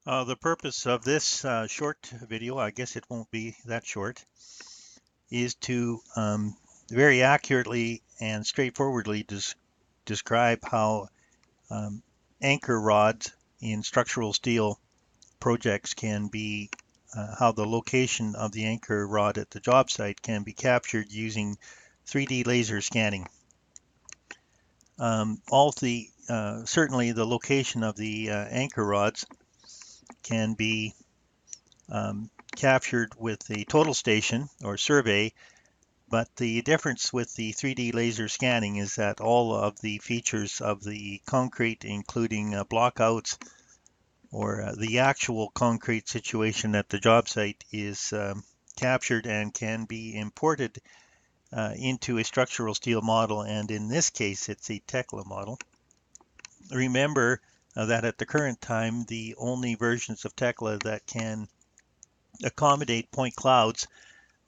The purpose of this short video, I guess it won't be that short, is to very accurately and straightforwardly describe how um, anchor rods in structural steel projects can be, how the location of the anchor rod at the job site can be captured using 3D laser scanning. Certainly the location of the anchor rods can be captured with a total station or survey, but the difference with the 3D laser scanning is that all of the features of the concrete, including blockouts or the actual concrete situation at the job site, is captured and can be imported into a structural steel model, and in this case it's a Tekla model. Remember that at the current time the only versions of Tekla that can accommodate point clouds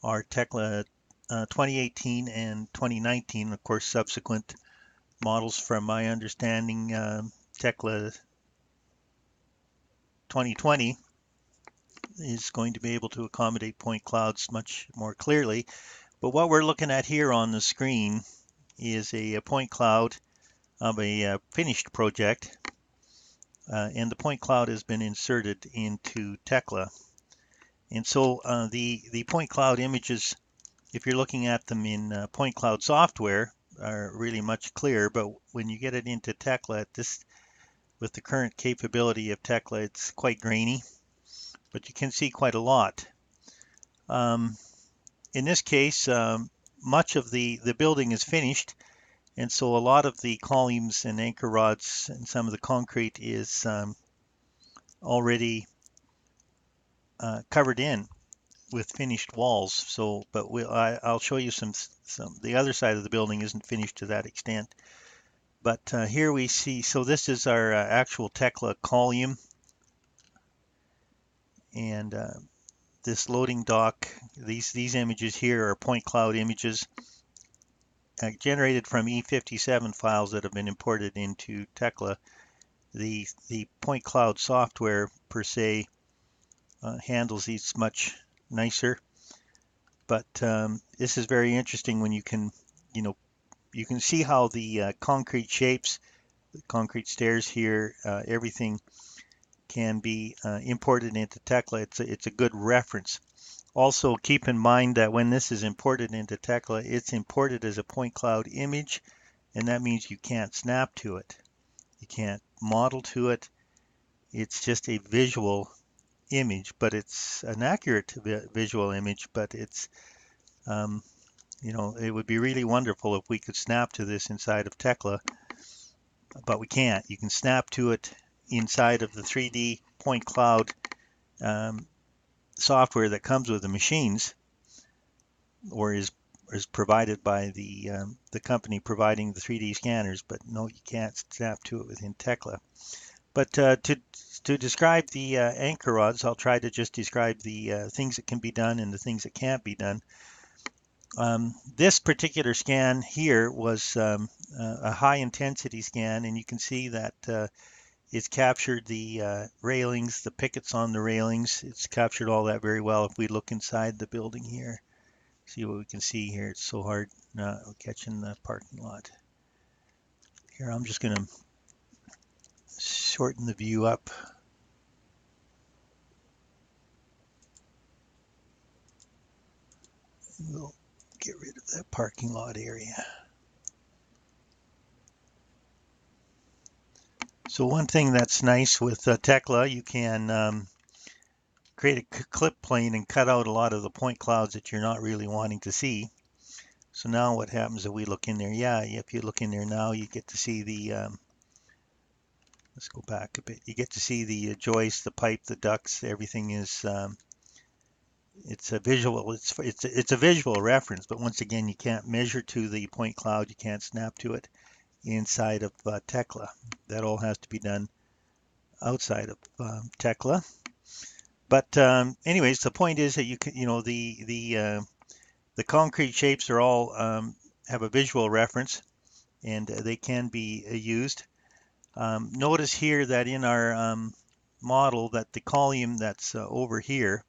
are Tekla 2018 and 2019. Of course, subsequent models, from my understanding, Tekla 2020 is going to be able to accommodate point clouds much more clearly. But what we're looking at here on the screen is a point cloud of a finished project, and the point cloud has been inserted into Tekla. And so the point cloud images, if you're looking at them in point cloud software, are really much clearer, but when you get it into Tekla, with the current capability of Tekla, it's quite grainy, but you can see quite a lot. Um, in this case, much of the building is finished, and so a lot of the columns and anchor rods and some of the concrete is already covered in with finished walls. So, but I'll show you some. The other side of the building isn't finished to that extent. But here we see, so this is our actual Tekla column, and this loading dock, these images here are point cloud images generated from E57 files that have been imported into Tekla. The point cloud software per se handles these much nicer, but this is very interesting when you can, you can see how the concrete shapes, the concrete stairs here, everything can be imported into Tekla. It's a good reference. Also, keep in mind that when this is imported into Tekla, it's imported as a point cloud image, and that means you can't snap to it. You can't model to it. It's just a visual image, but it's an accurate visual image, but it's, um, it would be really wonderful if we could snap to this inside of Tekla, but we can't. You can snap to it inside of the 3D point cloud um, software that comes with the machines, or is provided by the company providing the 3D scanners, but no, you can't snap to it within Tekla. But to describe the anchor rods, I'll try to just describe the things that can be done and the things that can't be done. This particular scan here was a high intensity scan, and you can see that it's captured the railings, the pickets on the railings. It's captured all that very well. If we look inside the building here, see what we can see here. It's so hard catching the parking lot. Here, I'm just going to shorten the view up. We'll get rid of that parking lot area. So one thing that's nice with Tekla, you can create a clip plane and cut out a lot of the point clouds that you're not really wanting to see. So now what happens if we look in there? Yeah, if you look in there now, you get to see the, let's go back a bit. You get to see the joist, the pipe, the ducts, everything is, it's a visual, it's a visual reference, but once again, you can't measure to the point cloud, you can't snap to it inside of Tekla. That all has to be done outside of Tekla. But anyways, the point is that you can, the concrete shapes are all have a visual reference, and they can be used. Notice here that in our model that the column that's over here,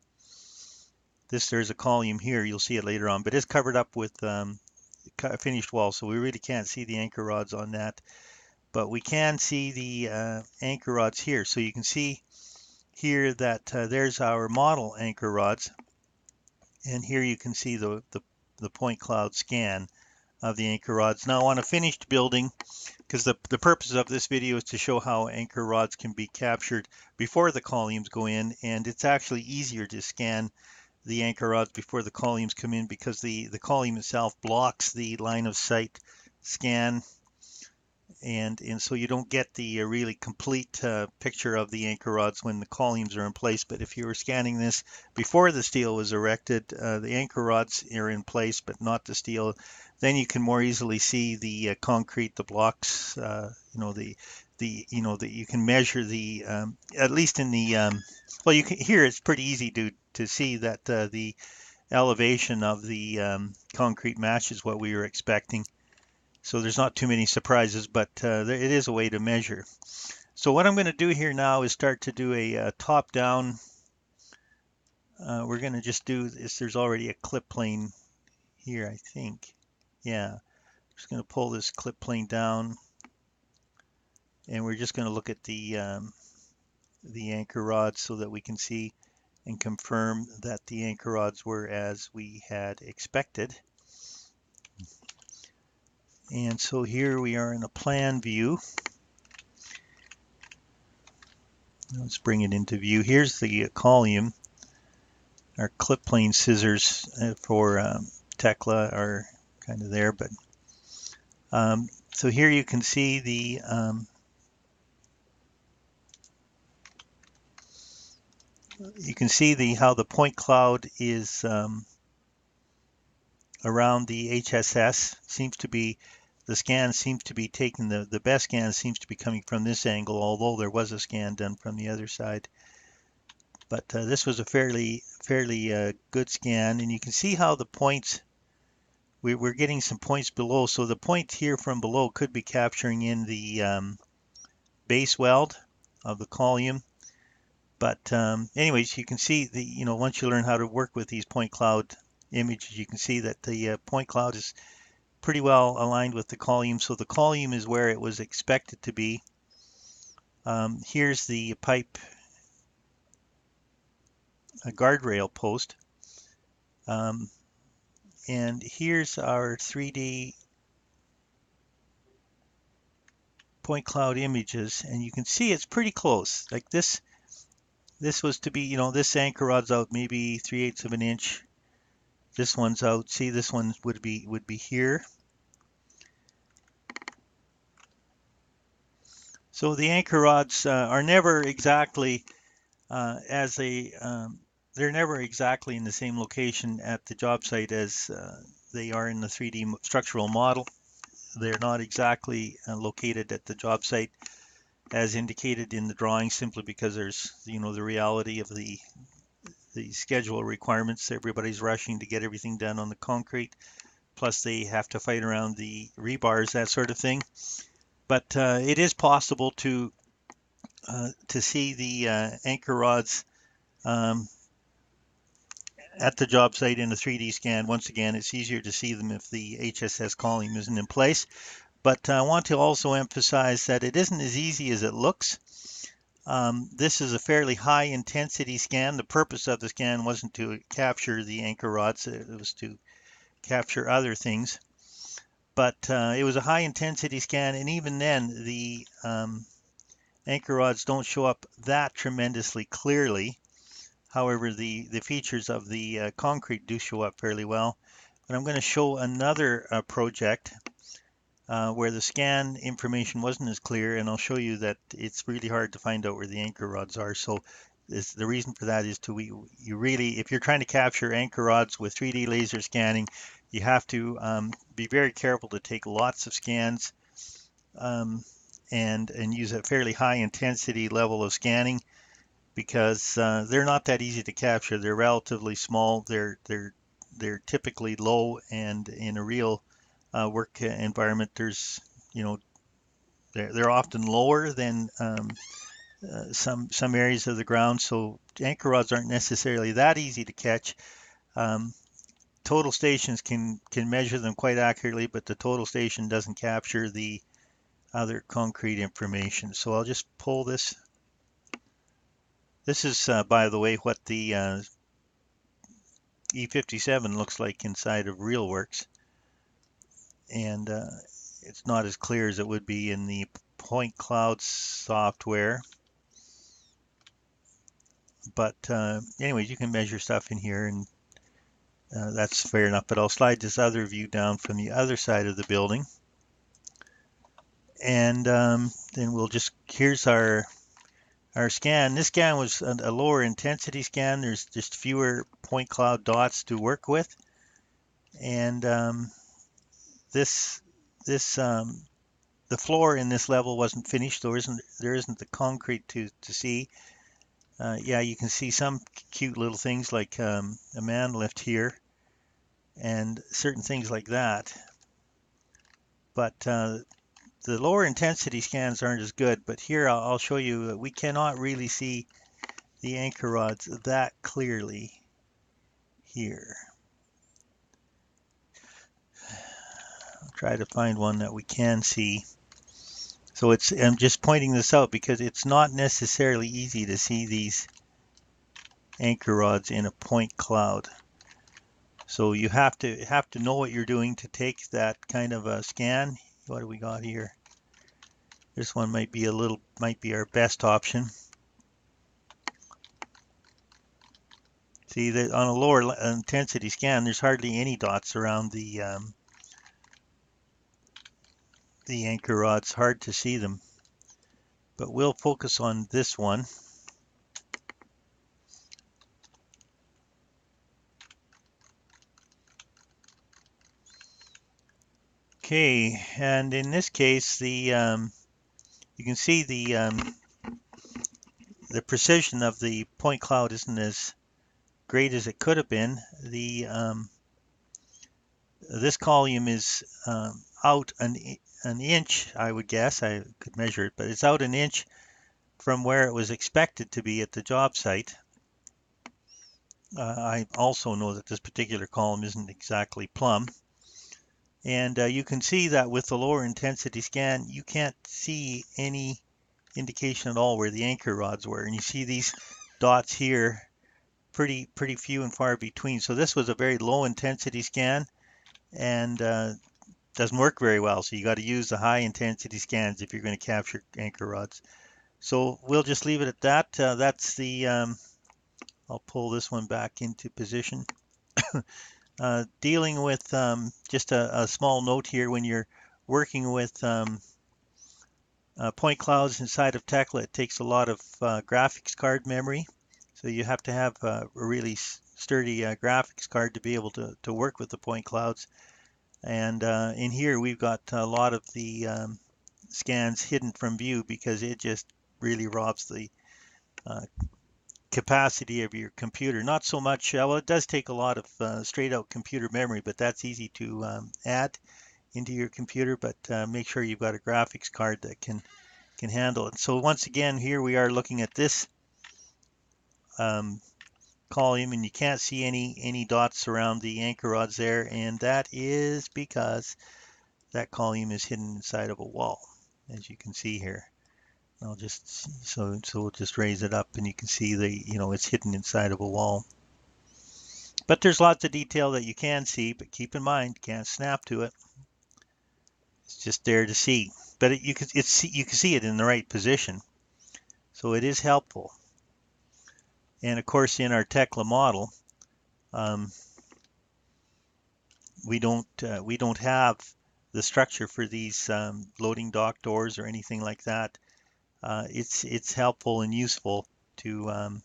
there's a column here, you'll see it later on, but it's covered up with finished wall, so we really can't see the anchor rods on that. But we can see the anchor rods here. So you can see here that there's our model anchor rods, and here you can see the point cloud scan of the anchor rods. Now on a finished building, because the purpose of this video is to show how anchor rods can be captured before the columns go in, and it's actually easier to scan the anchor rods before the columns come in because the column itself blocks the line of sight scan, and so you don't get the really complete picture of the anchor rods when the columns are in place. But if you were scanning this before the steel was erected, the anchor rods are in place but not the steel, then you can more easily see the concrete, the blocks, you can measure the at least in the well, you can here it's pretty easy to see that the elevation of the concrete matches what we were expecting. So there's not too many surprises, but it is a way to measure. So what I'm going to do here now is start to do a top-down. We're going to just do this. There's already a clip plane here, I think. Yeah, just going to pull this clip plane down, and we're just going to look at the anchor rods so that we can see and confirm that the anchor rods were as we had expected. And so here we are in a plan view. Let's bring it into view. Here's the column. Our clip plane scissors for Tekla are kind of there, but so here you can see the how the point cloud is around the HSS. Seems to be the scan seems to be taking the best scan seems to be coming from this angle, although there was a scan done from the other side. But this was a fairly good scan, and you can see how the points, we're getting some points below. So the point here from below could be capturing in the base weld of the column. But anyways, you can see once you learn how to work with these point cloud images, you can see that the point cloud is pretty well aligned with the column. So the column is where it was expected to be. Here's the pipe guardrail post. And here's our 3D point cloud images, and you can see it's pretty close. Like this was to be, this anchor rod's out maybe 3/8 of an inch. This one's out. See, this one would be here. So the anchor rods are never exactly they're never exactly in the same location at the job site as they are in the 3D structural model. They're not exactly located at the job site as indicated in the drawing, simply because there's the reality of the schedule requirements. Everybody's rushing to get everything done on the concrete, plus they have to fight around the rebars, that sort of thing. But it is possible to see the anchor rods at the job site in a 3D scan. Once again, it's easier to see them if the HSS column isn't in place. But I want to also emphasize that it isn't as easy as it looks. This is a fairly high intensity scan. The purpose of the scan wasn't to capture the anchor rods, it was to capture other things. But it was a high intensity scan, and even then the anchor rods don't show up that tremendously clearly. However, the features of the concrete do show up fairly well. But I'm going to show another project where the scan information wasn't as clear, and I'll show you that it's really hard to find out where the anchor rods are. So the reason for that is if you're trying to capture anchor rods with 3D laser scanning, you have to be very careful to take lots of scans and use a fairly high intensity level of scanning, because they're not that easy to capture. They're relatively small. They're typically low, and in a real work environment, there's they're often lower than some areas of the ground, so anchor rods aren't necessarily that easy to catch. Total stations can measure them quite accurately, but the total station doesn't capture the other concrete information. So I'll just pull this. This is, by the way, what the E57 looks like inside of RealWorks, and it's not as clear as it would be in the Point Cloud software. But anyways, you can measure stuff in here, and that's fair enough. But I'll slide this other view down from the other side of the building, and then we'll just, here's our scan. This scan was a lower intensity scan. There's just fewer point cloud dots to work with, and the floor in this level wasn't finished. There isn't the concrete to see. Yeah, you can see some cute little things like a man lift here and certain things like that. But the lower intensity scans aren't as good. But here I'll show you that we cannot really see the anchor rods that clearly here. I'll try to find one that we can see. So I'm just pointing this out because it's not necessarily easy to see these anchor rods in a point cloud. So you have to know what you're doing to take that kind of a scan. What do we got here? This one might be our best option. See that on a lower intensity scan, there's hardly any dots around the anchor rods. Hard to see them. But we'll focus on this one. Okay, and in this case, you can see the precision of the point cloud isn't as great as it could have been. This column is out an inch, I would guess. I could measure it, but it's out an inch from where it was expected to be at the job site. I also know that this particular column isn't exactly plumb. And you can see that with the lower intensity scan, you can't see any indication at all where the anchor rods were. And you see these dots here, pretty few and far between. So this was a very low intensity scan, and doesn't work very well. So you got to use the high intensity scans if you're going to capture anchor rods. So we'll just leave it at that. That's the, I'll pull this one back into position. Dealing with just a small note here, when you're working with point clouds inside of Tekla, it takes a lot of graphics card memory. So you have to have a really sturdy graphics card to be able to work with the point clouds. And in here we've got a lot of the scans hidden from view because it just really robs the capacity of your computer. Not so much, well, it does take a lot of straight out computer memory, but that's easy to add into your computer. But make sure you've got a graphics card that can handle it. So once again, here we are looking at this column, and you can't see any dots around the anchor rods there, and that is because that column is hidden inside of a wall, as you can see here. I'll just so we'll just raise it up, and you can see it's hidden inside of a wall. But there's lots of detail that you can see, but keep in mind, you can't snap to it. It's just there to see. But you can see it in the right position, so it is helpful. And of course, in our Tekla model, we don't have the structure for these loading dock doors or anything like that. It's helpful and useful to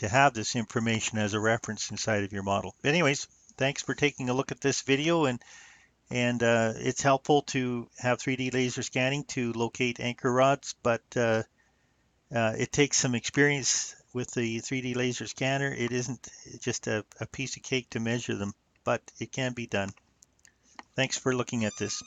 have this information as a reference inside of your model. But anyways, thanks for taking a look at this video, and it's helpful to have 3D laser scanning to locate anchor rods, but it takes some experience with the 3D laser scanner. It isn't just a piece of cake to measure them, but it can be done. Thanks for looking at this.